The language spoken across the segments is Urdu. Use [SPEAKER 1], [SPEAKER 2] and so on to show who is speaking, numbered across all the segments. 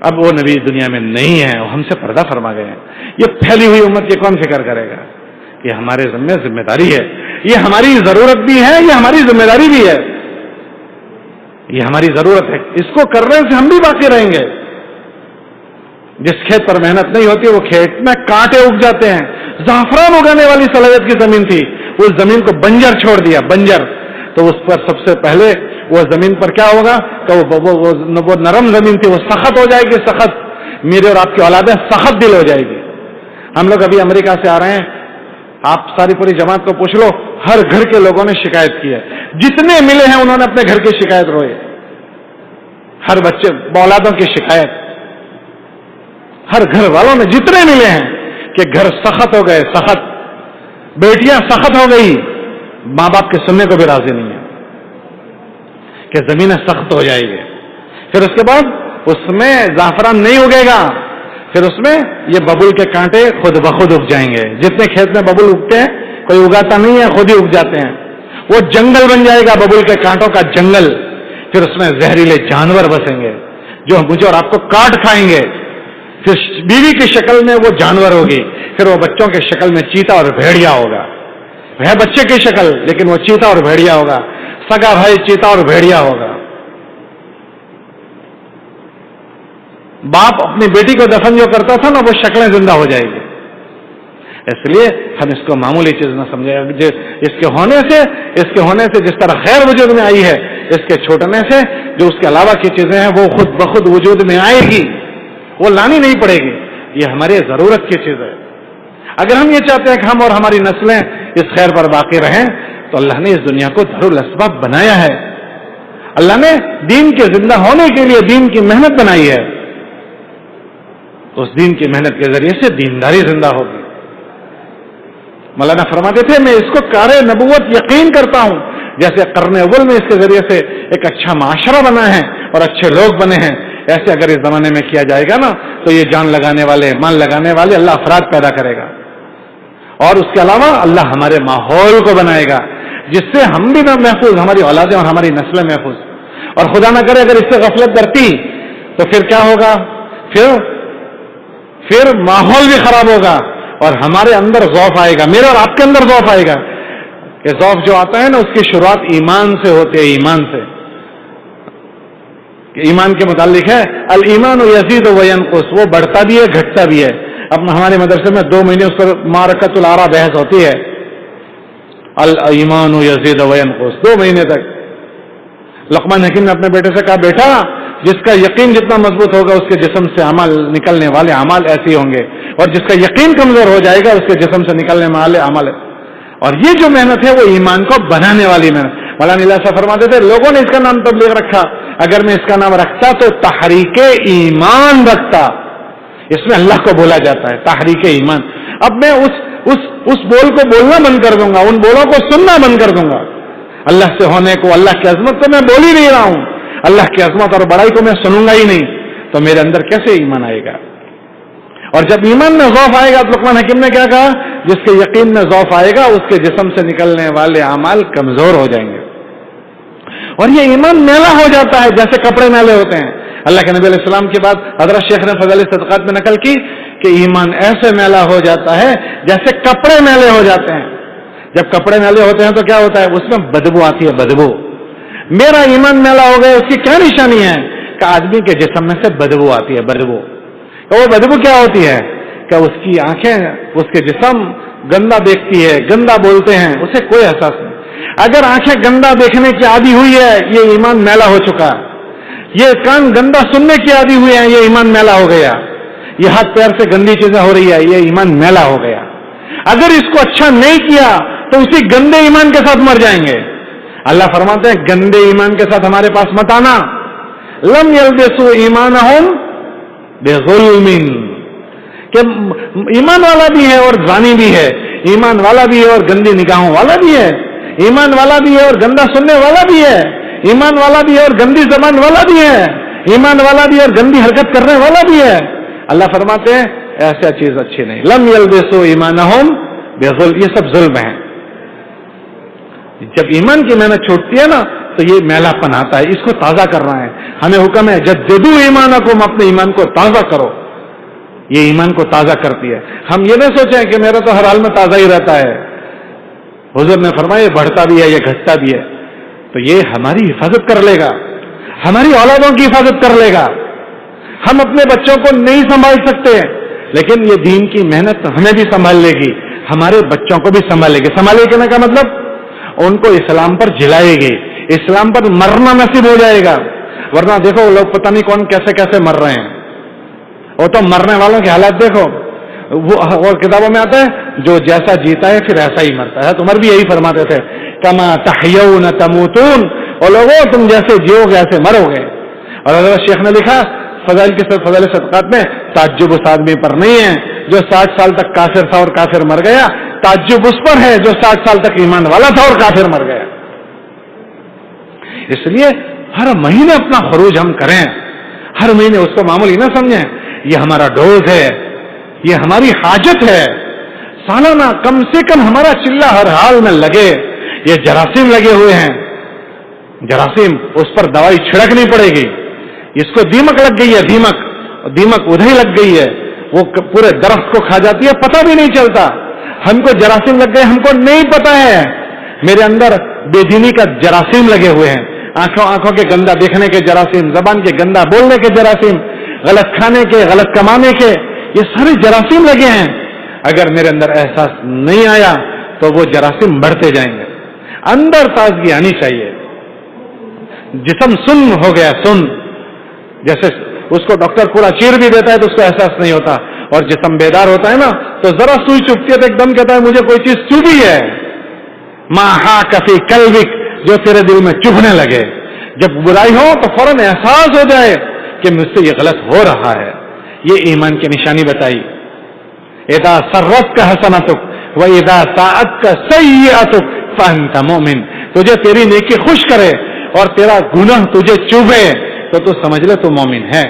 [SPEAKER 1] اب وہ نبی دنیا میں نہیں ہے، وہ ہم سے پردہ فرما گئے ہیں. یہ پھیلی ہوئی امت کی کون فکر کرے گا؟ یہ ہمارے ذمہ داری ہے، یہ ہماری ضرورت بھی ہے، یہ ہماری ذمہ داری بھی ہے، یہ ہماری ضرورت ہے. اس کو کرنے سے ہم بھی باقی رہیں گے. جس کھیت پر محنت نہیں ہوتی وہ کھیت میں کانٹے اگ جاتے ہیں. زعفران اگانے والی صلاحیت کی زمین تھی، اس زمین کو بنجر چھوڑ دیا، بنجر. تو اس پر سب سے پہلے وہ زمین پر کیا ہوگا؟ تو وہ نرم زمین تھی، وہ سخت ہو جائے گی. سخت، میرے اور آپ کی اولادیں سخت دل ہو جائے گی. ہم لوگ ابھی امریکہ سے آ رہے ہیں، آپ ساری پوری جماعت کو پوچھ لو، ہر گھر کے لوگوں نے شکایت کی ہے. جتنے ملے ہیں انہوں نے اپنے گھر کی شکایت روئے، ہر بچے اولادوں کی شکایت، ہر گھر والوں نے جتنے ملے ہیں کہ گھر سخت ہو گئے. سخت، بیٹیاں سخت ہو گئی، ماں باپ کے سننے کو بھی راضی نہیں ہے کہ زمینیں سخت ہو جائے گی. پھر اس کے بعد اس میں زعفران نہیں اگے گا، پھر اس میں یہ ببول کے کانٹے خود بخود اگ جائیں گے. جتنے کھیت میں ببول اگتے ہیں، کوئی اگاتا نہیں ہے، خود ہی اگ جاتے ہیں. وہ جنگل بن جائے گا، ببول کے کانٹوں کا جنگل. پھر اس میں زہریلے جانور بسیں گے جو مجھے اور آپ کو کاٹ کھائیں گے. پھر بیوی کی شکل میں وہ جانور ہوگی، پھر وہ بچوں کی شکل میں چیتا اور بھیڑیا ہوگا. ہے بچے کی شکل لیکن وہ چیتا اور بھیڑیا ہوگا. سگا بھائی چیتا اور بھیڑیا ہوگا. باپ اپنی بیٹی کو دفن جو کرتا تھا نا، وہ شکلیں زندہ ہو جائے گی. اس لیے ہم اس کو معمولی چیز نہ سمجھیں. اس کے ہونے سے جس طرح خیر وجود میں آئی ہے، اس کے چھوٹنے سے جو اس کے علاوہ کی چیزیں ہیں وہ خود بخود وجود میں آئے گی، وہ لانی نہیں پڑے گی. یہ ہماری ضرورت کی چیز ہے. اگر ہم یہ چاہتے ہیں کہ ہم اور ہماری نسلیں اس خیر پر باقی رہیں، تو اللہ نے اس دنیا کو دارالاسباب بنایا ہے. اللہ نے دین کے زندہ ہونے کے لیے دین کی محنت بنائی ہے. اس دین کی محنت کے ذریعے سے دینداری زندہ ہوگی. مولانا فرماتے تھے، میں اس کو کار نبوت یقین کرتا ہوں. جیسے قرن اول میں اس کے ذریعے سے ایک اچھا معاشرہ بنا ہے اور اچھے لوگ بنے ہیں، ایسے اگر اس زمانے میں کیا جائے گا نا، تو یہ جان لگانے والے، مال لگانے والے اللہ افراد پیدا کرے گا. اور اس کے علاوہ اللہ ہمارے ماحول کو بنائے گا جس سے ہم بھی محفوظ، ہماری اولادیں اور ہماری نسلیں محفوظ. اور خدا نہ کرے اگر اس سے غفلت برتی تو پھر کیا ہوگا؟ پھر ماحول بھی خراب ہوگا اور ہمارے اندر ضعف آئے گا، میرے اور آپ کے اندر ضعف آئے گا. کہ ضعف جو آتا ہے نا، اس کی شروعات ایمان سے ہوتی ہے. ایمان سے، ایمان کے متعلق ہے الایمان یزید و ینقص، وہ بڑھتا بھی ہے گھٹتا بھی ہے. اب ہمارے مدرسے میں 2 مہینے اس پر معرکۃ الآراء بحث ہوتی ہے. الایمان یزید و ینقص 2 مہینے تک. لقمان حکیم نے اپنے بیٹے سے کہا، بیٹا جس کا یقین جتنا مضبوط ہوگا اس کے جسم سے عمل نکلنے والے اعمال ایسے ہوں گے، اور جس کا یقین کمزور ہو جائے گا اس کے جسم سے نکلنے والے عمل. اور یہ جو محنت ہے وہ ایمان کو بنانے والی محنت. مولانا نیلوی صاحب فرماتے تھے، لوگوں نے اس کا نام تبلیغ رکھا، اگر میں اس کا نام رکھتا تو تحریک ایمان رکھتا. اس میں اللہ کو بولا جاتا ہے، تحریک ایمان. اب میں اس بول کو بولنا بند کر دوں گا، ان بولوں کو سننا بند کر دوں گا. اللہ سے ہونے کو، اللہ کی عظمت کو میں بول ہی نہیں رہا ہوں، اللہ کی عظمت اور بڑائی کو میں سنوں گا ہی نہیں، تو میرے اندر کیسے ایمان آئے گا؟ اور جب ایمان میں ضعف آئے گا تو لقمان حکیم نے کیا کہا؟ جس کے یقین میں ضعف آئے گا اس کے جسم سے نکلنے والے اعمال کمزور ہو جائیں گے. اور یہ ایمان میلا ہو جاتا ہے جیسے کپڑے میلے ہوتے ہیں. اللہ کے نبی علیہ السلام کی بات حضرت شیخ نے فضائل صدقات میں نقل کی کہ ایمان ایسے میلا ہو جاتا ہے جیسے کپڑے میلے ہو جاتے ہیں. جب کپڑے میلے ہوتے ہیں تو کیا ہوتا ہے؟ اس میں بدبو آتی ہے، بدبو. میرا ایمان میلا ہو گیا، اس کی کیا نشانی ہے؟ کہ آدمی کے جسم میں سے بدبو آتی ہے، بدبو. وہ بدبو کیا ہوتی ہے؟ کہ اس کی آنکھیں، اس کے جسم گندا دیکھتی ہے، گندا بولتے ہیں، اسے کوئی احساس نہیں. اگر آنکھیں گندا دیکھنے کی عادی ہوئی ہے، یہ ایمان میلا ہو چکا. یہ کان گندا سننے کی عادی ہوئی ہے، یہ ایمان میلا ہو گیا. یہ ہاتھ پیر سے گندی چیزیں ہو رہی ہے، یہ ایمان میلا ہو گیا. اگر اس کو اچھا نہیں کیا تو اسی گندے ایمان کے ساتھ مر جائیں گے. اللہ فرماتے ہیں گندے ایمان کے ساتھ ہمارے پاس مت آنا. لم یلبسوا ایمانہم بظلم، کہ ایمان والا بھی ہے اور زانی بھی ہے، ایمان والا بھی ہے اور گندی نگاہوں والا بھی ہے، ایمان والا بھی ہے اور گندا سننے والا بھی ہے، ایمان والا بھی ہے اور گندی زبان والا بھی ہے، ایمان والا بھی ہے اور گندی حرکت کرنے والا بھی ہے. اللہ فرماتے ہیں ایسا چیز اچھی نہیں. لم یلبسوا ایمانہم بظلم، یہ سب ظلم ہے. جب ایمان کی محنت چھوٹتی ہے نا تو یہ میلا پن آتا ہے، اس کو تازہ کرنا ہے. ہمیں حکم ہے جددوا ایمانکم، اپنے ایمان کو تازہ کرو. یہ ایمان کو تازہ کرتی ہے. ہم یہ نہ سوچیں کہ میرا تو ہر حال میں تازہ ہی رہتا ہے. حضور نے فرمایا یہ بڑھتا بھی ہے، یہ گھٹتا بھی ہے. تو یہ ہماری حفاظت کر لے گا، ہماری اولادوں کی حفاظت کر لے گا. ہم اپنے بچوں کو نہیں سنبھال سکتے، لیکن یہ دین کی محنت ہمیں بھی سنبھال لے گی، ہمارے بچوں کو بھی سنبھالے گی. سنبھالے گی کہنے کا مطلب ان کو اسلام پر جلائے گی، اسلام پر مرنا نصیب ہو جائے گا. ورنہ دیکھو لوگ پتہ نہیں کون کیسے کیسے مر رہے ہیں. وہ تو مرنے والوں کے حالات دیکھو، وہ اور کتابوں میں آتا ہے جو جیسا جیتا ہے پھر ایسا ہی مرتا ہے. عمر بھی یہی فرماتے تھے کما تحیون تموتون، اور لوگوں تم جیسے جیو گے ایسے مرو گے. اور حضرت شیخ نے لکھا فضائل کے ساتھ فضائل صدقات میں تعجب اس آدمی پر نہیں ہے جو 60 سال تک کافر تھا اور کافر مر گیا، تعجب اس پر ہے جو 60 سال تک ایمان والا تھا اور کافر مر گیا. اس لیے ہر مہینے اپنا خروج ہم کریں، ہر مہینے اس کو معمولی نہ سمجھیں. یہ ہمارا ڈوز ہے، یہ ہماری حاجت ہے. سالانہ کم سے کم ہمارا چلہ ہر حال میں لگے. یہ جراثیم لگے ہوئے ہیں، جراثیم، اس پر دوائی چھڑکنی پڑے گی. اس کو دیمک لگ گئی ہے، دیمک ادھر ہی لگ گئی ہے، وہ پورے درخت کو کھا جاتی ہے، پتہ بھی نہیں چلتا. ہم کو جراثیم لگ گئے، ہم کو نہیں پتا ہے. میرے اندر بے دینی کا جراثیم لگے ہوئے ہیں، آنکھوں کے گندا دیکھنے کے جراثیم، زبان کے گندا بولنے کے جراثیم، غلط کھانے کے، غلط کمانے کے، یہ سارے جراثیم لگے ہیں. اگر میرے اندر احساس نہیں آیا تو وہ جراثیم بڑھتے جائیں گے. اندر تازگی آنی چاہیے. جسم سن ہو گیا، سن، جیسے اس کو ڈاکٹر پورا چیر بھی دیتا ہے تو اس کو احساس نہیں ہوتا، اور جسم بیدار ہوتا ہے نا تو ذرا سوئی چبھتی ہے تو ایک دم کہتا ہے مجھے کوئی چیز چبھی ہے. ماں ہا کفی قلبک، جو تیرے دل میں چبھنے لگے. جب برائی ہو تو فوراً احساس ہو جائے کہ مجھ سے یہ غلط ہو رہا ہے. یہ ایمان کی نشانی بتائی. اذا سرت کا حسنتک و اذا ساءت کا سیئتک فانت مؤمن. تجھے تیری نیکی خوش کرے اور تیرا گناہ تجھے چبھے تو تو سمجھ لے تو مومن ہے.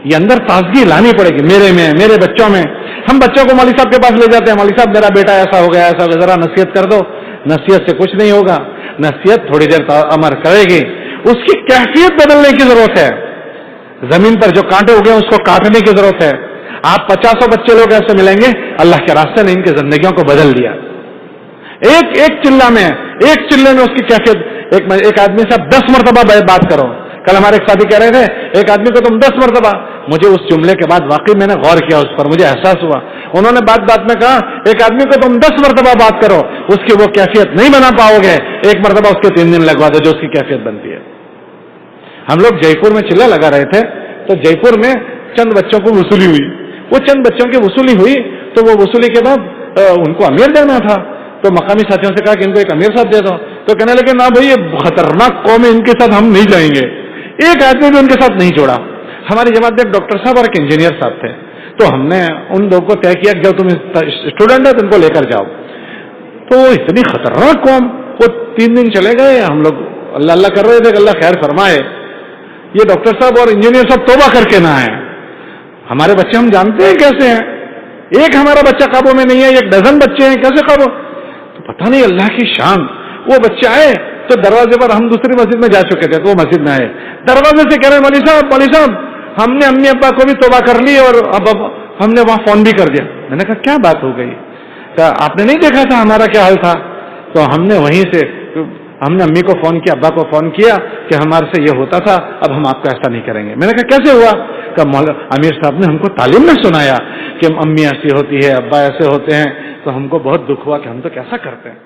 [SPEAKER 1] یہ اندر تازگی لانی پڑے گی میرے میں، میرے بچوں میں. ہم بچوں کو مولوی صاحب کے پاس لے جاتے ہیں، مولوی صاحب میرا بیٹا ایسا ہو گیا، ایسا ہو گیا، ذرا نصیحت کر دو. نصیحت سے کچھ نہیں ہوگا. نصیحت تھوڑی دیر امر کرے گی، اس کی کیفیت بدلنے کی ضرورت ہے. زمین پر جو کانٹے اگے ہیں اس کو کاٹنے کی ضرورت ہے. آپ 50 بچے لوگ ایسے ملیں گے اللہ کے راستے نے ان کی زندگیوں کو بدل دیا. ایک چلہ میں، ایک چلے میں اس کی کیفیت. ایک آدمی سے آپ 10 مرتبہ بات کرو. کل ہمارے ایک ساتھی کہہ رہے تھے ایک آدمی کو تم 10 مرتبہ. مجھے اس جملے کے بعد واقعی میں نے غور کیا اس پر، مجھے احساس ہوا. انہوں نے بات میں کہا ایک آدمی کو تم 10 مرتبہ بات کرو، اس کی وہ کیفیت نہیں بنا پاؤ گے. ایک مرتبہ اس کے 3 دن لگوا دو جو اس کی کیفیت بنتی ہے. ہم لوگ جے پور میں چلہ لگا رہے تھے تو جے پور میں چند بچوں کو وصولی ہوئی. وہ چند بچوں کی وصولی ہوئی تو وہ وصولی کے بعد ان کو امیر دینا تھا. تو مقامی ساتھیوں سے کہا کہ ان کو ایک امیر صاحب دے دو. تو کہنے لگے نہ بھائی یہ خطرناک قوم ہے، ان کے ساتھ ہم نہیں جائیں گے. ایک آدمی بھی ان کے ساتھ نہیں جوڑا. ہماری جماعت میں ایک ڈاکٹر صاحب اور ایک انجینئر صاحب تھے. تو ہم نے ان لوگوں کو طے کیا کہ جب تم اسٹوڈنٹ ہے تو ان کو لے کر جاؤ. تو اتنی خطرناک قوم، وہ 3 دن چلے گئے. ہم لوگ اللہ اللہ کر رہے تھے کہ اللہ خیر فرمائے. یہ ڈاکٹر صاحب اور انجینئر صاحب توبہ کر کے نہ آئے. ہمارے بچے ہم جانتے ہیں کیسے ہیں. ایک ہمارا بچہ قابو میں نہیں ہے، 1 ڈزن بچے ہیں، کیسے قابو؟ تو پتہ نہیں اللہ کی شان. وہ بچے آئے تو دروازے پر، ہم دوسری مسجد میں جا چکے تھے تو وہ مسجد میں آئے. دروازے سے کہہ رہے مولوی صاحب ہم نے امی ابا کو بھی توبہ کر لی اور اب ہم نے وہاں فون بھی کر دیا. میں نے کہا کیا بات ہو گئی؟ کہا آپ نے نہیں دیکھا تھا ہمارا کیا حال تھا؟ تو ہم نے وہیں سے امی کو فون کیا، ابا کو فون کیا کہ ہمارے سے یہ ہوتا تھا، اب ہم آپ کو ایسا نہیں کریں گے. میں نے کہا کیسے ہوا؟ کہ امیر صاحب نے ہم کو تعلیم میں سنایا کہ امی ایسی ہوتی ہے، ابا ایسے ہوتے ہیں. تو ہم کو بہت دکھ ہوا کہ ہم تو کیسا کرتے ہیں.